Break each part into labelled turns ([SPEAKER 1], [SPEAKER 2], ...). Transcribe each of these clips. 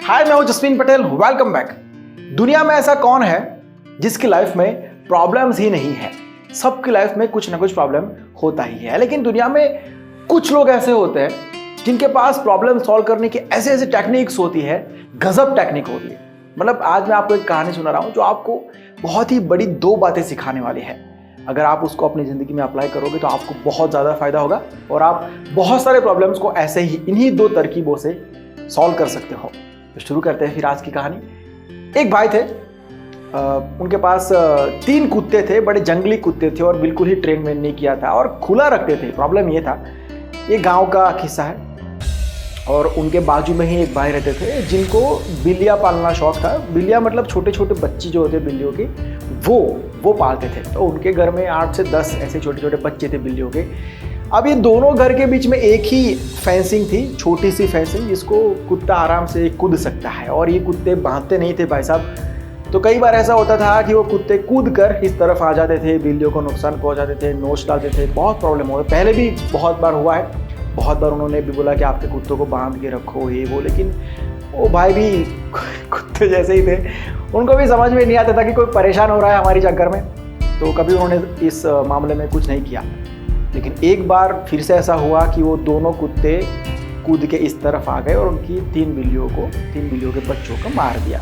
[SPEAKER 1] हाय, मैं हूं Jasveen Patel. Welcome back. दुनिया में ऐसा कौन है जिसकी लाइफ में प्रॉब्लम्स ही नहीं है? सबकी लाइफ में कुछ ना कुछ प्रॉब्लम होता ही है, लेकिन दुनिया में कुछ लोग ऐसे होते हैं जिनके पास प्रॉब्लम सॉल्व करने की ऐसे ऐसे टेक्निक्स होती है, गजब टेक्निक होती है। मतलब आज मैं आपको एक कहानी सुना रहा हूं जो आपको बहुत ही बड़ी दो बातें सिखाने वाली है। अगर आप उसको अपनी ज़िंदगी में अप्लाई करोगे तो आपको बहुत ज़्यादा फायदा होगा और आप बहुत सारे प्रॉब्लम्स को ऐसे ही इन्हीं दो तरकीबों से सॉल्व कर सकते हो। तो शुरू करते हैं फिर आज की कहानी। एक भाई थे, उनके पास 3 कुत्ते थे, बड़े जंगली कुत्ते थे और बिल्कुल ही ट्रेन वेन नहीं किया था और खुला रखते थे। प्रॉब्लम ये था, ये गांव का किस्सा है और उनके बाजू में ही एक भाई रहते थे जिनको बिल्लियाँ पालना शौक था। बिल्लियाँ मतलब छोटे छोटे बच्चे जो होते बिल्लियों के, वो पालते थे। तो उनके घर में 8 से 10 ऐसे छोटे छोटे बच्चे थे बिल्लियों के। अब ये दोनों घर के बीच में एक ही फेंसिंग थी, छोटी सी फेंसिंग जिसको कुत्ता आराम से कूद सकता है। और ये कुत्ते बांधते नहीं थे भाई साहब। तो कई बार ऐसा होता था कि वो कुत्ते कूद कर इस तरफ आ जाते थे, बिल्लियों को नुकसान पहुंचाते थे, नोच डालते थे। बहुत प्रॉब्लम हो गई, पहले भी बहुत बार हुआ है। बहुत बार उन्होंने भी बोला कि आपके कुत्तों को बांध के रखो ये वो, लेकिन वो भाई भी कुत्ते जैसे ही थे, उनको भी समझ में नहीं आता था कि कोई परेशान हो रहा है हमारी चक्कर में। तो कभी उन्होंने इस मामले में कुछ नहीं किया। लेकिन एक बार फिर से ऐसा हुआ कि वो दोनों कुत्ते कूद के इस तरफ आ गए और उनकी 3 बिल्लियों के बच्चों को मार दिया।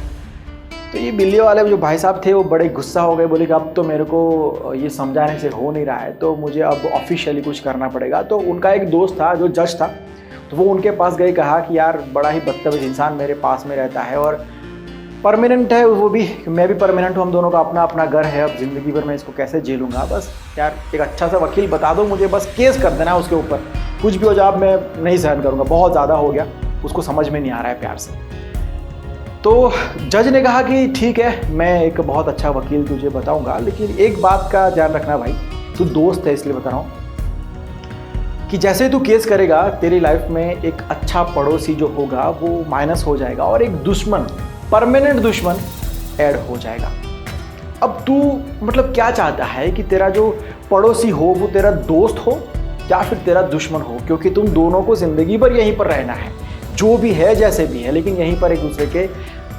[SPEAKER 1] तो ये बिल्लियों वाले जो भाई साहब थे वो बड़े गुस्सा हो गए, बोले कि अब तो मेरे को ये समझाने से हो नहीं रहा है, तो मुझे अब ऑफिशियली कुछ करना पड़ेगा। तो उनका एक दोस्त था जो जज था, तो वो उनके पास गए, कहा कि यार बड़ा ही बदतमीज इंसान मेरे पास में रहता है और परमानेंट है वो भी, मैं भी परमानेंट हूँ, हम दोनों का अपना अपना घर है, अब ज़िंदगी भर मैं इसको कैसे झेलूंगा। बस यार एक अच्छा सा वकील बता दो मुझे, बस केस कर देना उसके ऊपर, कुछ भी हो जाए मैं नहीं सहन करूँगा, बहुत ज़्यादा हो गया, उसको समझ में नहीं आ रहा है प्यार से। तो जज ने कहा कि ठीक है, मैं एक बहुत अच्छा वकील तुझे बताऊँगा, लेकिन एक बात का ध्यान रखना भाई, तू दोस्त है इसलिए बता रहा हूँ कि जैसे तू केस करेगा तेरी लाइफ में एक अच्छा पड़ोसी जो होगा वो माइनस हो जाएगा और एक दुश्मन, परमानेंट दुश्मन ऐड हो जाएगा। अब तू मतलब क्या चाहता है कि तेरा जो पड़ोसी हो वो तेरा दोस्त हो या फिर तेरा दुश्मन हो? क्योंकि तुम दोनों को ज़िंदगी भर यहीं पर रहना है, जो भी है जैसे भी है, लेकिन यहीं पर एक दूसरे के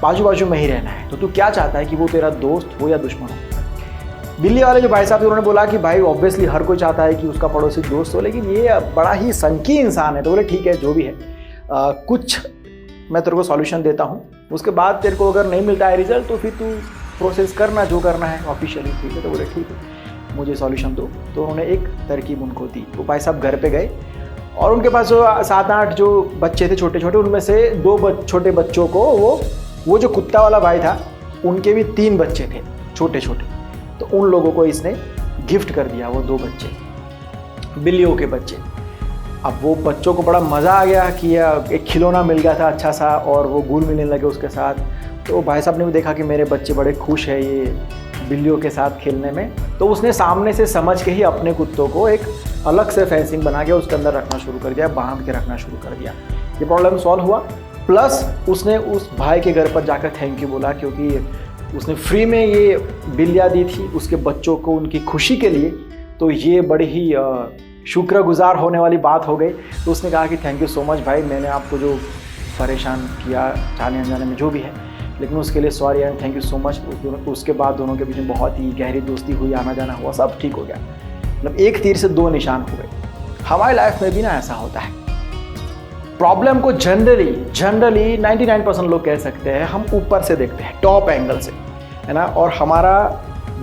[SPEAKER 1] बाजू बाजू में ही रहना है। तो तू क्या चाहता है कि वो तेरा दोस्त हो या दुश्मन हो? बिल्ली वाले जो भाई साहब थे उन्होंने बोला कि भाई ऑब्वियसली हर कोई चाहता है कि उसका पड़ोसी दोस्त हो, लेकिन ये बड़ा ही संकी इंसान है। तो बोले ठीक है, जो भी है कुछ मैं तेरे को सॉल्यूशन देता हूँ, उसके बाद तेरे को अगर नहीं मिलता है रिजल्ट तो फिर तू प्रोसेस करना जो करना है ऑफिशियली, ठीक है? तो बोले ठीक है, मुझे सॉल्यूशन दो। तो उन्होंने एक तरकीब उनको दी। वो भाई साहब घर पे गए और उनके पास जो 7-8 जो बच्चे थे छोटे छोटे, उनमें से 2 छोटे बच्चों को वो जो कुत्ता वाला भाई था उनके भी 3 बच्चे थे छोटे छोटे, तो उन लोगों को इसने गिफ्ट कर दिया, वो 2 बच्चे बिल्लियों के बच्चे। अब वो बच्चों को बड़ा मज़ा आ गया कि एक खिलौना मिल गया था अच्छा सा और वो घुल मिलने लगे उसके साथ। तो भाई साहब ने भी देखा कि मेरे बच्चे बड़े खुश है ये बिल्लियों के साथ खेलने में, तो उसने सामने से समझ के ही अपने कुत्तों को एक अलग से फेंसिंग बना के उसके अंदर रखना शुरू कर दिया, बांध के रखना शुरू कर दिया। ये प्रॉब्लम सॉल्व हुआ। प्लस उसने उस भाई के घर पर जाकर थैंक यू बोला, क्योंकि उसने फ्री में ये बिल्लियाँ दी थी उसके बच्चों को उनकी खुशी के लिए। तो ये बड़ी ही शुक्रगुजार होने वाली बात हो गई। तो उसने कहा कि थैंक यू सो मच भाई, मैंने आपको जो परेशान किया जाने अनजाने में जो भी है, लेकिन उसके लिए sorry and thank you so much. उसके बाद दोनों के बीच में बहुत ही गहरी दोस्ती हुई, आना जाना हुआ, सब ठीक हो गया। मतलब एक तीर से 2 निशान हो गए। हमारी लाइफ में भी ना ऐसा होता है। प्रॉब्लम को जनरली 99% लोग कह सकते हैं हम ऊपर से देखते हैं, टॉप एंगल से, है ना, और हमारा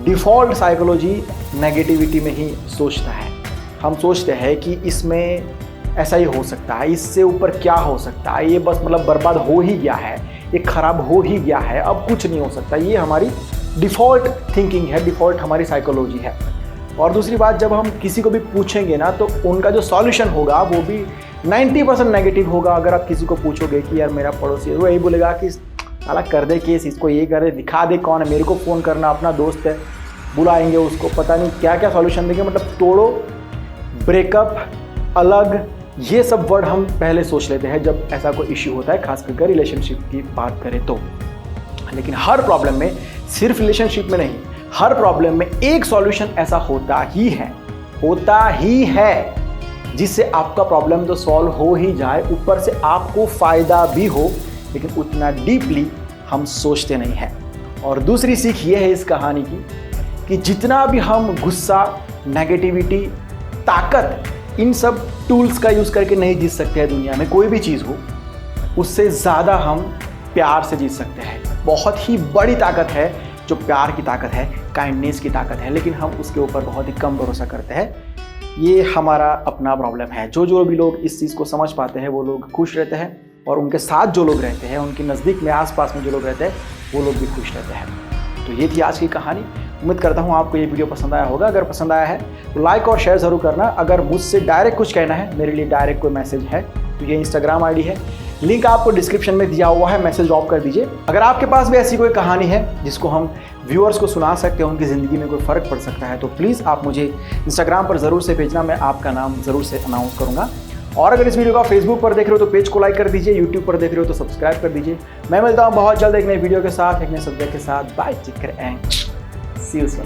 [SPEAKER 1] डिफ़ॉल्ट साइकोलॉजी नेगेटिविटी में ही सोचता है। हम सोचते हैं कि इसमें ऐसा ही हो सकता है, इससे ऊपर क्या हो सकता है, ये बस मतलब बर्बाद हो ही गया है, ये खराब हो ही गया है, अब कुछ नहीं हो सकता। ये हमारी डिफ़ॉल्ट थिंकिंग है, डिफ़ॉल्ट हमारी साइकोलॉजी है। और दूसरी बात, जब हम किसी को भी पूछेंगे ना तो उनका जो सॉल्यूशन होगा वो भी 90% नेगेटिव होगा। अगर आप किसी को पूछोगे कि यार मेरा पड़ोसी है, वो यही बोलेगा कि साला कर दे केस, इसको ये कर दे, दिखा दे कौन है, मेरे को फ़ोन करना, अपना दोस्त है, बुलाएंगे उसको, पता नहीं क्या क्या सॉल्यूशन देंगे। मतलब तोड़ो, ब्रेकअप, अलग, ये सब वर्ड हम पहले सोच लेते हैं जब ऐसा कोई इश्यू होता है, खास करके रिलेशनशिप की बात करें तो। लेकिन हर प्रॉब्लम में, सिर्फ रिलेशनशिप में नहीं, हर प्रॉब्लम में एक सॉल्यूशन ऐसा होता ही है जिससे आपका प्रॉब्लम तो सॉल्व हो ही जाए, ऊपर से आपको फायदा भी हो, लेकिन उतना डीपली हम सोचते नहीं हैं। और दूसरी सीख ये है इस कहानी की कि जितना भी हम गुस्सा, नेगेटिविटी, ताकत, इन सब टूल्स का यूज़ करके नहीं जीत सकते हैं दुनिया में, कोई भी चीज़ हो, उससे ज़्यादा हम प्यार से जीत सकते हैं। बहुत ही बड़ी ताकत है जो प्यार की ताकत है, काइंडनेस की ताकत है, लेकिन हम उसके ऊपर बहुत ही कम भरोसा करते हैं। ये हमारा अपना प्रॉब्लम है। जो भी लोग इस चीज़ को समझ पाते हैं वो लोग खुश रहते हैं, और उनके साथ जो लोग रहते हैं, उनके नज़दीक में, आसपास में जो लोग रहते हैं, वो लोग भी खुश रहते हैं। तो ये थी आज की कहानी। उम्मीद करता हूँ आपको ये वीडियो पसंद आया होगा। अगर पसंद आया है तो लाइक और शेयर ज़रूर करना। अगर मुझसे डायरेक्ट कुछ कहना है, मेरे लिए डायरेक्ट कोई मैसेज है, तो ये इंस्टाग्राम आईडी है, लिंक आपको डिस्क्रिप्शन में दिया हुआ है, मैसेज ड्रॉप कर दीजिए। अगर आपके पास भी ऐसी कोई कहानी है जिसको हम व्यूअर्स को सुना सकते हैं, उनकी ज़िंदगी में कोई फ़र्क पड़ सकता है, तो प्लीज़ आप मुझे इंस्टाग्राम पर ज़रूर से भेजना, मैं आपका नाम ज़रूर से अनाउंस करूँगा। और अगर इस वीडियो को फेसबुक पर देख रहे हो तो पेज को लाइक कर दीजिए, यूट्यूब पर देख रहे हो तो सब्सक्राइब कर दीजिए। मैं मिलता हूँ बहुत जल्द एक नए वीडियो के साथ, एक नए सब्जेक्ट के साथ। Bye, take care and see you soon.